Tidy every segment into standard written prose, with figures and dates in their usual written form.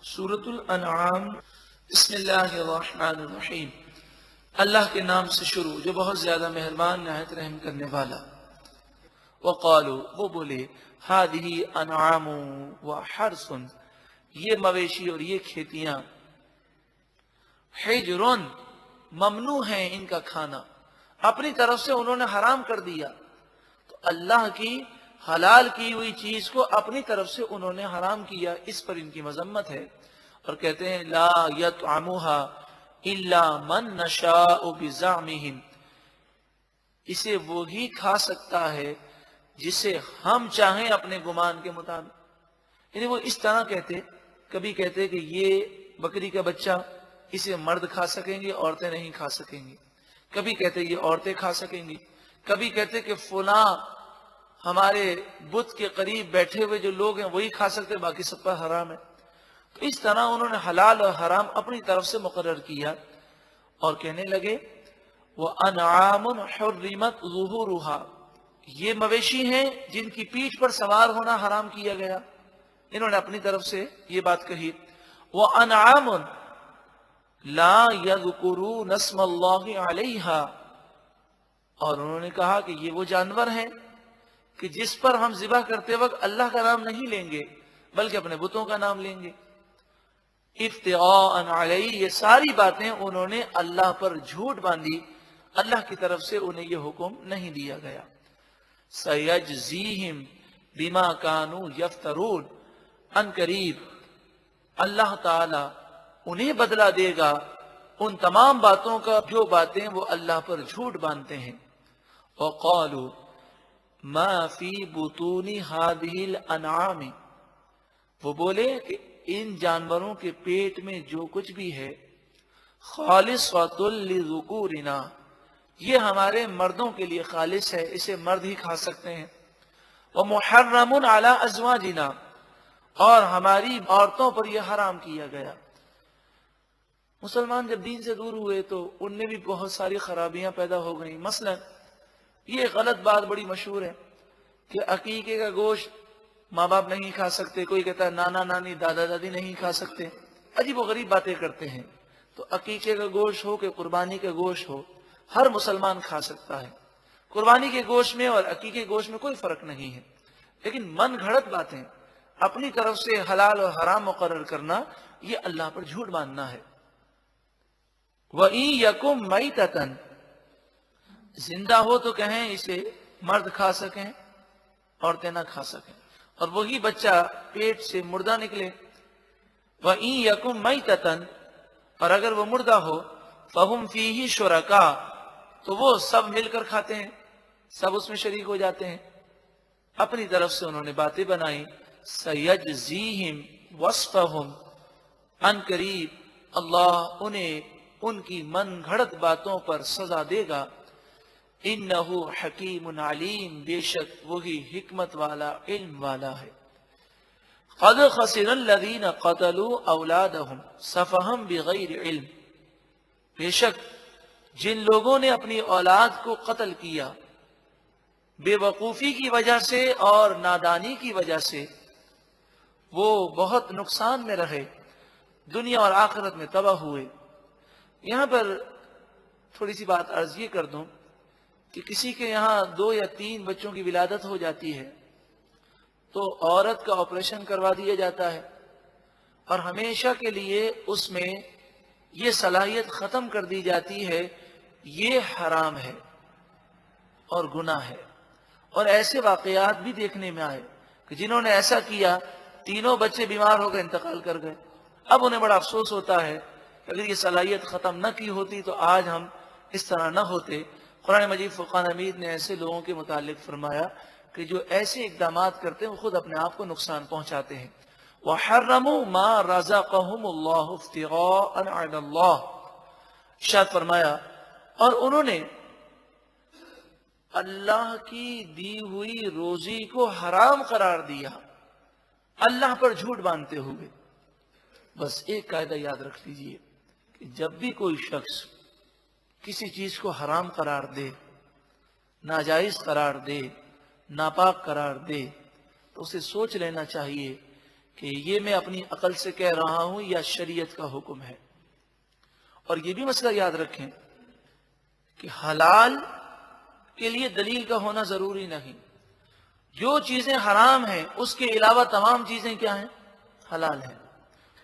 سورۃ الانعام بسم اللہ الرحمن الرحیم، اللہ کے نام سے شروع جو بہت زیادہ مہربان نہایت رحم کرنے والا۔ وقالوا، وہ بولے، ہذہ انعام وحرث، یہ مویشی اور یہ کھیتیاں، حجر، ممنوع ہیں ان کا کھانا، اپنی طرف سے انہوں نے حرام کر دیا۔ تو اللہ کی حلال کی ہوئی چیز کو اپنی طرف سے انہوں نے حرام کیا، اس پر ان کی مذمت ہے۔ اور کہتے ہیں لا یطعمها الا من نشاء بزعمهم، اسے وہی کھا سکتا ہے جسے ہم چاہیں اپنے گمان کے مطابق۔ یعنی وہ اس طرح کہتے، کبھی کہتے کہ یہ بکری کا بچہ اسے مرد کھا سکیں گے، عورتیں نہیں کھا سکیں گی، کبھی کہتے یہ عورتیں کھا سکیں گی، کبھی کہتے کہ فلاں ہمارے بت کے قریب بیٹھے ہوئے جو لوگ ہیں وہی کھا سکتے، باقی سب پر حرام ہے۔ تو اس طرح انہوں نے حلال اور حرام اپنی طرف سے مقرر کیا، اور کہنے لگے وَأَنْعَامٌ حُرِّمَتْ ظُهُورُهَا، یہ مویشی ہیں جن کی پیٹھ پر سوار ہونا حرام کیا گیا۔ انہوں نے اپنی طرف سے یہ بات کہی۔ وَأَنْعَامٌ لَا يَذْكُرُونَ اسْمَ اللَّهِ عَلَيْهَا، اور انہوں نے کہا کہ یہ وہ جانور ہیں کہ جس پر ہم ذبح کرتے وقت اللہ کا نام نہیں لیں گے بلکہ اپنے بتوں کا نام لیں گے۔ افتراء علیہ، یہ ساری باتیں انہوں نے اللہ پر جھوٹ باندھی، اللہ کی طرف سے انہیں یہ حکم نہیں دیا گیا۔ سیجزیہم بما کانوا یفترون، ان قریب اللہ تعالی انہیں بدلہ دے گا ان تمام باتوں کا جو باتیں وہ اللہ پر جھوٹ باندھتے ہیں۔ وقالوا ما فی بطون هذه الانعام، وہ بولے کہ ان جانوروں کے پیٹ میں جو کچھ بھی ہے، خالصۃ لذکورنا، یہ ہمارے مردوں کے لیے خالص ہے، اسے مرد ہی کھا سکتے ہیں۔ ومحرم علی ازواجنا، اور ہماری عورتوں پر یہ حرام کیا گیا۔ مسلمان جب دین سے دور ہوئے تو ان میں بھی بہت ساری خرابیاں پیدا ہو گئیں۔ مثلا یہ غلط بات بڑی مشہور ہے کہ عقیقے کا گوشت ماں باپ نہیں کھا سکتے، کوئی کہتا ہے نانا نانی دادا دادی نہیں کھا سکتے، عجیب و غریب باتیں کرتے ہیں۔ تو عقیقے کا گوشت ہو کہ قربانی کا گوشت ہو، ہر مسلمان کھا سکتا ہے۔ قربانی کے گوشت میں اور عقیقے کے گوشت میں کوئی فرق نہیں ہے، لیکن من گھڑت باتیں اپنی طرف سے حلال اور حرام مقرر کرنا، یہ اللہ پر جھوٹ باندھنا ہے۔ وَإِن يَكُن مَيْتَةً، زندہ ہو تو کہیں اسے مرد کھا سکیں، عورتیں نہ کھا سکیں، اور وہی بچہ پیٹ سے مردہ نکلے۔ وَإِن يَكُن مَيْتَةً، اور اگر وہ مردہ ہو، فَهُمْ فِيهِ شُرَكَاء، تو وہ سب مل کر کھاتے ہیں، سب اس میں شریک ہو جاتے ہیں۔ اپنی طرف سے انہوں نے باتیں بنائیں۔ سَيَجْزِيهِمْ وَصْفَهُمْ، ان قریب اللہ انہیں ان کی من گھڑت باتوں پر سزا دے گا۔ انہو حکیم علیم، بے شک وہی حکمت والا علم والا ہے۔ قد خسر الذین قتلوا اولادہم سفہا بغیر علم، بے شک جن لوگوں نے اپنی اولاد کو قتل کیا بے وقوفی کی وجہ سے اور نادانی کی وجہ سے، وہ بہت نقصان میں رہے، دنیا اور آخرت میں تباہ ہوئے۔ یہاں پر تھوڑی سی بات عرض یہ کر دوں کہ کسی کے یہاں 2 یا 3 بچوں کی ولادت ہو جاتی ہے تو عورت کا آپریشن کروا دیا جاتا ہے، اور ہمیشہ کے لیے اس میں یہ صلاحیت ختم کر دی جاتی ہے، یہ حرام ہے اور گناہ ہے۔ اور ایسے واقعات بھی دیکھنے میں آئے کہ جنہوں نے ایسا کیا، تینوں بچے بیمار ہو گئے، انتقال کر گئے۔ اب انہیں بڑا افسوس ہوتا ہے کہ اگر یہ صلاحیت ختم نہ کی ہوتی تو آج ہم اس طرح نہ ہوتے۔ قرآن مجید فرقان حمید نے ایسے لوگوں کے متعلق فرمایا کہ جو ایسے اقدامات کرتے ہیں وہ خود اپنے آپ کو نقصان پہنچاتے ہیں۔ وَحَرَّمُوا مَا رَزَقَهُمُ اللَّهُ افْتِغَاءً عَلَى اللَّهِ، ارشاد فرمایا اور انہوں نے اللہ کی دی ہوئی روزی کو حرام قرار دیا، اللہ پر جھوٹ باندھتے ہوئے۔ بس ایک قاعدہ یاد رکھ لیجئے کہ جب بھی کوئی شخص کسی چیز کو حرام قرار دے، ناجائز قرار دے، ناپاک قرار دے، تو اسے سوچ لینا چاہیے کہ یہ میں اپنی عقل سے کہہ رہا ہوں یا شریعت کا حکم ہے. اور یہ بھی مسئلہ یاد رکھیں کہ حلال کے لیے دلیل کا ہونا ضروری نہیں. جو چیزیں حرام ہیں اس کے علاوہ تمام چیزیں کیا ہیں؟ حلال ہیں.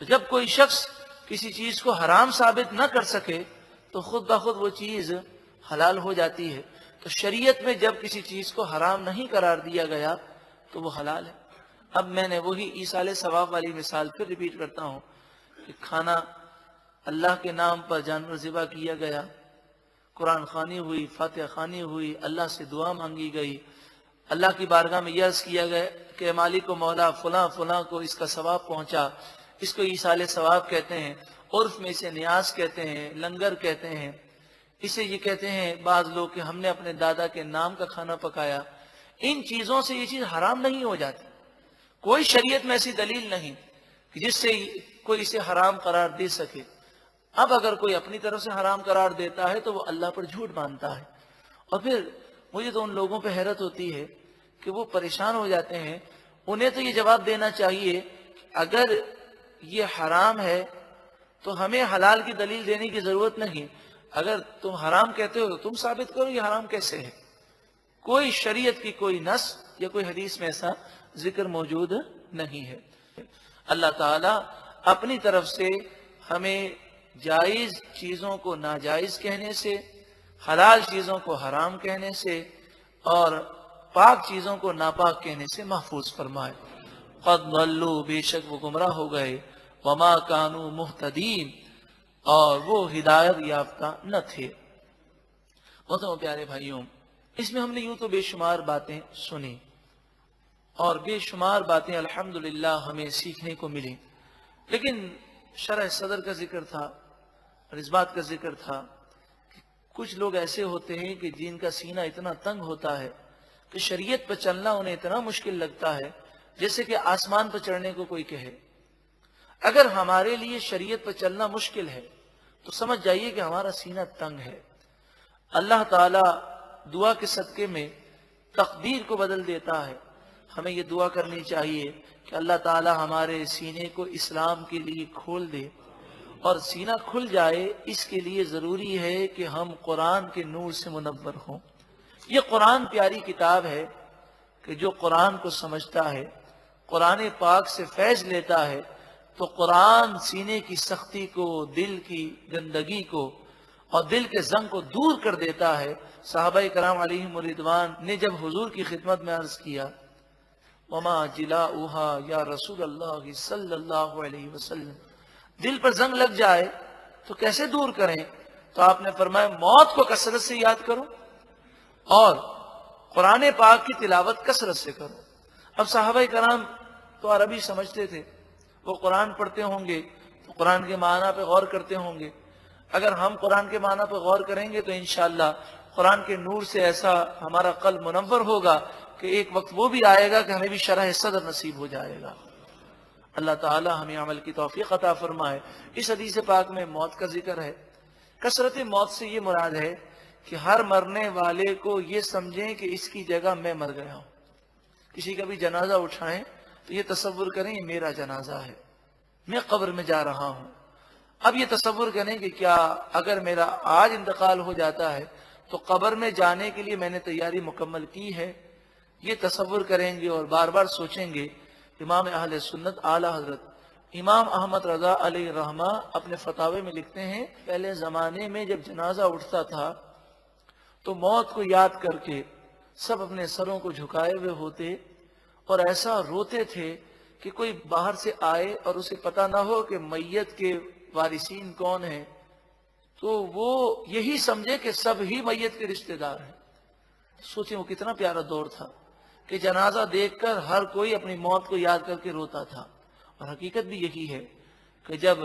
تو جب کوئی شخص کسی چیز کو حرام ثابت نہ کر سکے تو خود بخود وہ چیز حلال ہو جاتی ہے. تو شریعت میں جب کسی چیز کو حرام نہیں قرار دیا گیا تو وہ حلال ہے. اب میں نے وہی ایصال ثواب والی مثال پھر ریپیٹ کرتا ہوں کہ کھانا اللہ کے نام پر جانور ذبح کیا گیا، قرآن خوانی ہوئی، فاتحہ خوانی ہوئی، اللہ سے دعا مانگی گئی، اللہ کی بارگاہ میں یہ عرض کیا گیا کہ مالک و مولا فلاں فلاں کو اس کا ثواب پہنچا. اس کو ایصال ثواب کہتے ہیں، عرف میں اسے نیاز کہتے ہیں، لنگر کہتے ہیں. اسے یہ کہتے ہیں بعض لوگ کہ ہم نے اپنے دادا کے نام کا کھانا پکایا. ان چیزوں سے یہ چیز حرام نہیں ہو جاتی. کوئی شریعت میں ایسی دلیل نہیں کہ جس سے کوئی اسے حرام قرار دے سکے. اب اگر کوئی اپنی طرف سے حرام قرار دیتا ہے تو وہ اللہ پر جھوٹ باندھتا ہے. اور پھر مجھے تو ان لوگوں پہ حیرت ہوتی ہے کہ وہ پریشان ہو جاتے ہیں. انہیں تو یہ جواب دینا چاہیے کہ اگر یہ حرام ہے تو ہمیں حلال کی دلیل دینے کی ضرورت نہیں. اگر تم حرام کہتے ہو تو تم ثابت کرو یہ حرام کیسے ہے. کوئی شریعت کی کوئی نص یا کوئی حدیث میں ایسا ذکر موجود نہیں ہے. اللہ تعالیٰ اپنی طرف سے ہمیں جائز چیزوں کو ناجائز کہنے سے، حلال چیزوں کو حرام کہنے سے اور پاک چیزوں کو ناپاک کہنے سے محفوظ فرمائے. قد ضلوا، بے شک وہ گمراہ ہو گئے، وما کانوا مہتدین، اور وہ ہدایت یافتہ نہ تھے. محترم پیارے بھائیوں، اس میں ہم نے یوں تو بے شمار باتیں سنی اور بے شمار باتیں الحمدللہ ہمیں سیکھنے کو ملی. لیکن شرح صدر کا ذکر تھا اور اس بات کا ذکر تھا کہ کچھ لوگ ایسے ہوتے ہیں کہ جن کا سینہ اتنا تنگ ہوتا ہے کہ شریعت پر چلنا انہیں اتنا مشکل لگتا ہے جیسے کہ آسمان پر چڑھنے کو کوئی کہے. اگر ہمارے لیے شریعت پر چلنا مشکل ہے تو سمجھ جائیے کہ ہمارا سینہ تنگ ہے. اللہ تعالیٰ دعا کے صدقے میں تقدیر کو بدل دیتا ہے. ہمیں یہ دعا کرنی چاہیے کہ اللہ تعالیٰ ہمارے سینے کو اسلام کے لیے کھول دے. اور سینہ کھل جائے اس کے لیے ضروری ہے کہ ہم قرآن کے نور سے منور ہوں. یہ قرآن پیاری کتاب ہے کہ جو قرآن کو سمجھتا ہے، قرآن پاک سے فیض لیتا ہے، تو قرآن سینے کی سختی کو، دل کی گندگی کو اور دل کے زنگ کو دور کر دیتا ہے. صحابہ کرام علیہم رضوان نے جب حضور کی خدمت میں عرض کیا وما جلاؤها یا رسول اللہ صلی اللہ علیہ وسلم، دل پر زنگ لگ جائے تو کیسے دور کریں؟ تو آپ نے فرمایا موت کو کثرت سے یاد کرو اور قرآن پاک کی تلاوت کثرت سے کرو. اب صحابہ کرام تو عربی سمجھتے تھے، وہ قرآن پڑھتے ہوں گے تو قرآن کے معنی پہ غور کرتے ہوں گے. اگر ہم قرآن کے معنی پہ غور کریں گے تو انشاءاللہ قرآن کے نور سے ایسا ہمارا قلب منور ہوگا کہ ایک وقت وہ بھی آئے گا کہ ہمیں بھی شرح صدر نصیب ہو جائے گا. اللہ تعالی ہمیں عمل کی توفیق عطا فرمائے. اس حدیث پاک میں موت کا ذکر ہے. کثرت موت سے یہ مراد ہے کہ ہر مرنے والے کو یہ سمجھیں کہ اس کی جگہ میں مر گیا ہوں. کسی کا بھی جنازہ اٹھائیں تو یہ تصور کریں یہ میرا جنازہ ہے، میں قبر میں جا رہا ہوں. اب یہ تصور کریں کہ کیا اگر میرا آج انتقال ہو جاتا ہے تو قبر میں جانے کے لیے میں نے تیاری مکمل کی ہے. یہ تصور کریں گے اور بار بار سوچیں گے. امام اہل سنت اعلیٰ حضرت امام احمد رضا علیہ رحمہ اپنے فتاوے میں لکھتے ہیں پہلے زمانے میں جب جنازہ اٹھتا تھا تو موت کو یاد کر کے سب اپنے سروں کو جھکائے ہوئے ہوتے اور ایسا روتے تھے کہ کوئی باہر سے آئے اور اسے پتہ نہ ہو کہ میت کے وارثین کون ہیں تو وہ یہی سمجھے کہ سب ہی میت کے رشتہ دار ہیں. سوچیں وہ کتنا پیارا دور تھا کہ جنازہ دیکھ کر ہر کوئی اپنی موت کو یاد کر کے روتا تھا. اور حقیقت بھی یہی ہے کہ جب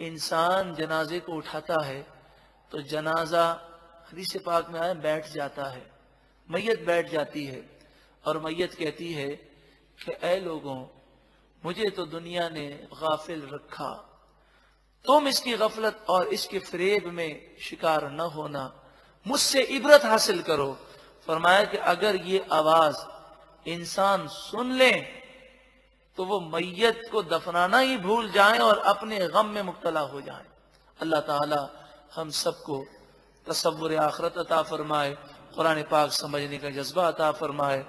انسان جنازے کو اٹھاتا ہے تو جنازہ حدیث پاک میں آیا بیٹھ جاتا ہے، میت بیٹھ جاتی ہے اور میت کہتی ہے کہ اے لوگوں مجھے تو دنیا نے غافل رکھا، تم اس کی غفلت اور اس کے فریب میں شکار نہ ہونا، مجھ سے عبرت حاصل کرو. فرمایا کہ اگر یہ آواز انسان سن لیں تو وہ میت کو دفنانا ہی بھول جائیں اور اپنے غم میں مبتلا ہو جائیں۔ اللہ تعالی ہم سب کو تصور آخرت عطا فرمائے، قرآن پاک سمجھنے کا جذبہ عطا فرمائے۔